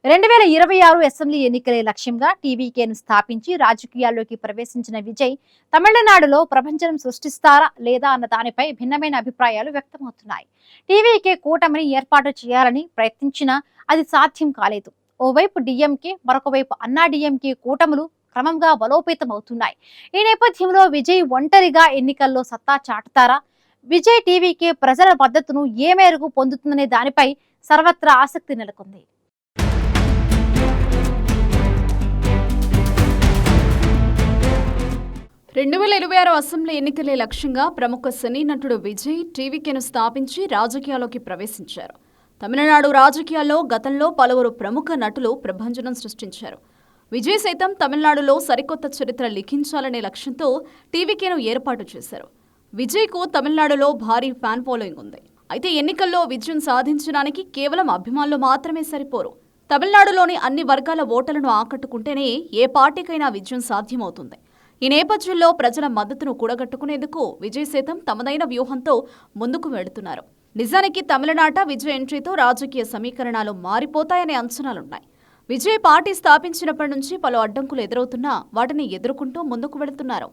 2026 assembly ఎన్నికలే లక్ష్యంగా టీవీకేను స్థాపించి రాజకీయాల్లోకి ప్రవేశించిన విజయ్ తమిళనాడులో ప్రపంచం సృష్టిస్తారా లేదా అన్న దానిపై భిన్నమైన అభిప్రాయాలు వ్యక్తమవుతున్నాయి. టీవీకే కూటమిని ఏర్పాటు చేయాలని ప్రయత్నించినా అది సాధ్యం కాలేదు. ఓవైపు డిఎంకే, మరొక వైపు అన్నా డిఎంకే కూటములు క్రమంగా బలోపేతం అవుతున్నాయి. ఈ నేపథ్యంలో విజయ్ ఒంటరిగా ఎన్నికల్లో సత్తా చాటుతారా? విజయ్ టీవీకే ప్రజల మద్దతును ఏ మేరకు పొందుతుందనే దానిపై సర్వత్రా ఆసక్తి నెలకొంది. 2026 అసెంబ్లీ ఎన్నికలే లక్ష్యంగా ప్రముఖ సినీ నటుడు విజయ్ టీవీకేను స్థాపించి రాజకీయాల్లోకి ప్రవేశించారు. తమిళనాడు రాజకీయాల్లో గతంలో పలువురు ప్రముఖ నటులు ప్రభంజనం సృష్టించారు. విజయ్ సైతం తమిళనాడులో సరికొత్త చరిత్ర లిఖించాలనే లక్ష్యంతో టీవీకేను ఏర్పాటు చేశారు. విజయ్కు తమిళనాడులో భారీ ఫ్యాన్ ఫాలోయింగ్ ఉంది. అయితే ఎన్నికల్లో విజయం సాధించడానికి కేవలం అభిమానులు మాత్రమే సరిపోరు. తమిళనాడులోని అన్ని వర్గాల ఓటర్లను ఆకట్టుకుంటేనే ఏ పార్టీకైనా విజయం సాధ్యమవుతుంది. ఈ నేపథ్యంలో ప్రజల మద్దతును కూడగట్టుకునేందుకు విజయ్ సైతం తమదైన వ్యూహంతో ముందుకు వెళుతున్నారు. నిజానికి తమిళనాట విజయ్ ఎంట్రీతో రాజకీయ సమీకరణాలు మారిపోతాయనే అంచనాలున్నాయి. విజయ్ పార్టీ స్థాపించినప్పటి నుంచి పలు అడ్డంకులు ఎదురవుతున్నా వాటిని ఎదుర్కొంటూ ముందుకు వెళుతున్నారు.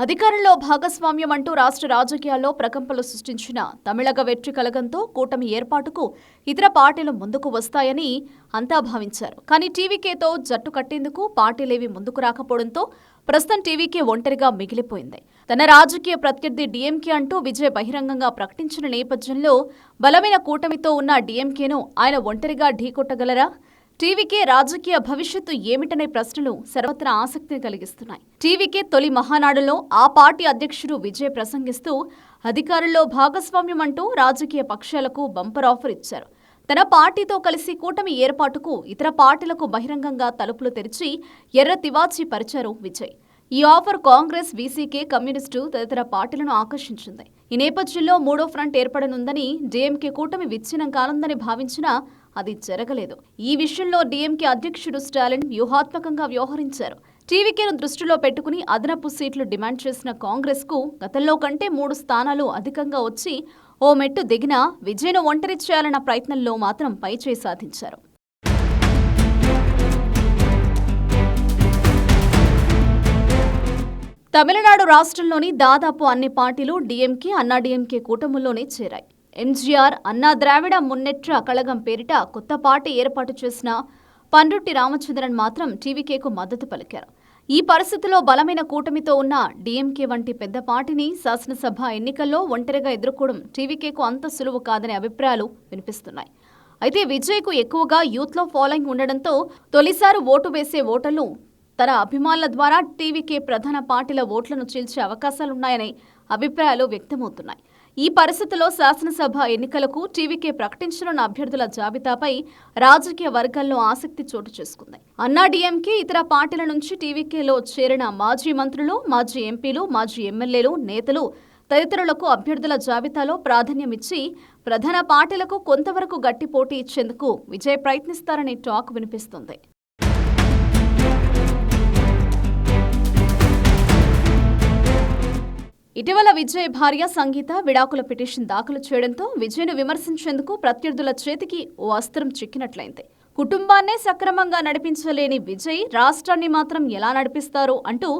అధికారంలో భాగస్వామ్యం అంటూ రాష్ట్ర రాజకీయాల్లో ప్రకంపనలు సృష్టించిన తమిళగ వెట్రి కలగంతో కూటమి ఏర్పాటుకు ఇతర పార్టీలు ముందుకు వస్తాయని అంతా భావించారు. కానీ టీవీకేతో జట్టు కట్టేందుకు పార్టీలేవి ముందుకు రాకపోవడంతో ప్రస్తుతం టీవీకే ఒంటరిగా మిగిలిపోయింది. తన రాజకీయ ప్రత్యర్థి డీఎంకే అంటూ విజయ్ బహిరంగంగా ప్రకటించిన నేపథ్యంలో బలమైన కూటమితో ఉన్న డీఎంకేను ఆయన ఒంటరిగా ఢీకొట్టగలరా? టీవీకే రాజకీయ భవిష్యత్తు ఏమిటనే ప్రశ్నలు సర్వత్రా ఆసక్తిని కలిగిస్తున్నాయి. టీవీకే తొలి మహానాడులో ఆ పార్టీ అధ్యక్షుడు విజయ్ ప్రసంగిస్తూ అధికారంలో భాగస్వామ్యం అంటూ రాజకీయ పక్షాలకు బంపర్ ఆఫర్ ఇచ్చారు. తన పార్టీతో కలిసి కూటమి ఏర్పాటుకు ఇతర పార్టీలకు బహిరంగంగా తలుపులు తెరిచి ఎర్ర తివాచీ పరిచారు విజయ్. ఈ ఆఫర్ కాంగ్రెస్, వీసీకే, కమ్యూనిస్టు తదితర పార్టీలను ఆకర్షించింది. ఈ నేపథ్యంలో మూడో ఫ్రంట్ ఏర్పడనుందని డీఎంకే కూటమి విచ్ఛిన్నం కానుందని భావించినా అది జరగలేదు. ఈ విషయంలో డీఎంకే అధ్యక్షుడు స్టాలిన్ వ్యూహాత్మకంగా వ్యవహరించారు. టీవీకేను దృష్టిలో పెట్టుకుని అదనపు సీట్లు డిమాండ్ చేసిన కాంగ్రెస్ కు గతంలో కంటే 3 స్థానాలు అధికంగా వచ్చి ఓ మెట్టు దిగినా విజయ్ను ఒంటరి చేయాలన్న ప్రయత్నంలో మాత్రం పైచేయి సాధించారు. తమిళనాడు రాష్ట్రంలోని దాదాపు అన్ని పార్టీలు డీఎంకే, అన్నా డీఎంకే కూటముల్లోనే చేరాయి. ఎంజీఆర్, అన్నా ద్రావిడ మున్నెట్ర కళగం పేరిట కొత్త పార్టీ ఏర్పాటు చేసిన పండ్రుట్టి రామచంద్రన్ మాత్రం టీవీకేకు మద్దతు పలికారు. ఈ పరిస్థితిలో బలమైన కూటమితో ఉన్న డీఎంకే వంటి పెద్ద పార్టీని శాసనసభ ఎన్నికల్లో ఒంటరిగా ఎదుర్కోవడం టీవీకేకు అంత సులువు కాదనే అభిప్రాయాలు వినిపిస్తున్నాయి. అయితే విజయ్కు ఎక్కువగా యూత్లో ఫాలోయింగ్ ఉండడంతో తొలిసారి ఓటు వేసే ఓటర్లు తన అభిమానుల ద్వారా టీవీకే ప్రధాన పార్టీల ఓట్లను చీల్చే అవకాశాలున్నాయనే అభిప్రాయాలు వ్యక్తమవుతున్నాయి. ఈ పరిస్థితిలో శాసనసభ ఎన్నికలకు టీవీకే ప్రకటించనున్న అభ్యర్థుల జాబితాపై రాజకీయ వర్గాల్లో ఆసక్తి చోటు చేసుకుంది. అన్నా డీఎంకే, ఇతర పార్టీల నుంచి టీవీకేలో చేరిన మాజీ మంత్రులు, మాజీ ఎంపీలు, మాజీ ఎమ్మెల్యేలు, నేతలు తదితరులకు అభ్యర్థుల జాబితాలో ప్రాధాన్యమిచ్చి ప్రధాన పార్టీలకు కొంతవరకు గట్టి పోటీ ఇచ్చేందుకు విజయ్ ప్రయత్నిస్తారనే టాక్ వినిపిస్తుంది. ఇటీవల విజయ్ భార్య సంగీత విడాకుల పిటిషన్ దాఖలు చేయడంతో విజయ్ను విమర్శించేందుకు ప్రత్యర్థుల చేతికి ఓ అస్త్రం చిక్కినట్లయింది. కుటుంబాన్నే సక్రమంగా నడిపించలేని విజయ్ రాష్ట్రాన్ని మాత్రం ఎలా నడిపిస్తారు అంటూ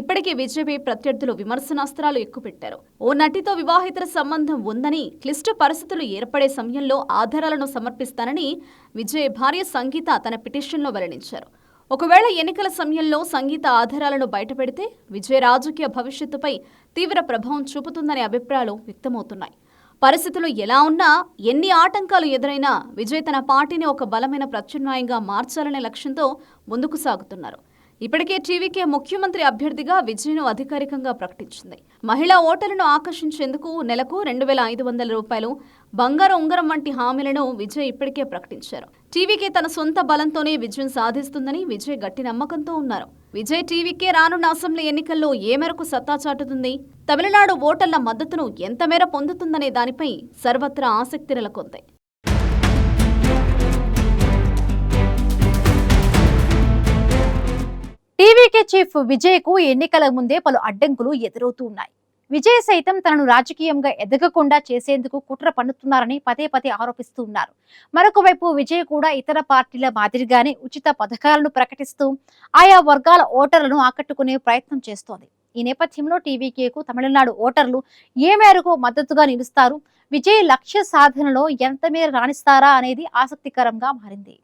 ఇప్పటికే విజయ్పై ప్రత్యర్థులు విమర్శనాస్త్రాలు ఎక్కుపెట్టారు. ఓ నటితో వివాహితర సంబంధం ఉందని, క్లిష్ట పరిస్థితులు ఏర్పడే సమయంలో ఆధారాలను సమర్పిస్తానని విజయ్ భార్య సంగీత తన పిటిషన్లో వెల్లడించారు. ఒకవేళ ఎన్నికల సమయంలో సంగీత ఆధారాలను బయటపెడితే విజయ్ రాజకీయ భవిష్యత్తుపై తీవ్ర ప్రభావం చూపుతుందనే అభిప్రాయాలు వ్యక్తమవుతున్నాయి. పరిస్థితులు ఎలా ఉన్నా, ఎన్ని ఆటంకాలు ఎదురైనా విజయ్ తన పార్టీని ఒక బలమైన ప్రత్యామ్నాయంగా మార్చాలనే లక్ష్యంతో ముందుకు సాగుతున్నారు. ఇప్పటికే టీవీకే ముఖ్యమంత్రి అభ్యర్థిగా విజయ్ను అధికారికంగా ప్రకటించింది. మహిళా ఓటర్లను ఆకర్షించేందుకు నెలకు 2,500 రూపాయలు బంగారు ఉంగరం వంటి హామీలను విజయ్ ఇప్పటికే ప్రకటించారు. టీవీకే తన సొంత బలంతోనే విజయం సాధిస్తుందని విజయ్ గట్టి నమ్మకంతో ఉన్నారు. విజయ్ టీవీకే రానున్న అసెంబ్లీ ఎన్నికల్లో ఏ మేరకు సత్తా చాటుతుంది, తమిళనాడు ఓటర్ల మద్దతును ఎంత మేర పొందుతుందనే దానిపై సర్వత్రా ఆసక్తి నెలకొంది. టీవీకే చీఫ్ విజయ్ కు ఎన్నికల ముందే పలు అడ్డంకులు ఎదురవుతూ ఉన్నాయి. విజయ్ సైతం తనను రాజకీయంగా ఎదగకుండా చేసేందుకు కుట్ర పన్నుతున్నారని పదే పదే ఆరోపిస్తూ ఉన్నారు. మరొక వైపు విజయ్ కూడా ఇతర పార్టీల మాదిరిగానే ఉచిత పథకాలను ప్రకటిస్తూ ఆయా వర్గాల ఓటర్లను ఆకట్టుకునే ప్రయత్నం చేస్తోంది. ఈ నేపథ్యంలో టీవీకేకు తమిళనాడు ఓటర్లు ఏ మేరకు మద్దతుగా నిలుస్తారు, విజయ్ లక్ష్య సాధనలో ఎంత మేర రాణిస్తారా అనేది ఆసక్తికరంగా మారింది.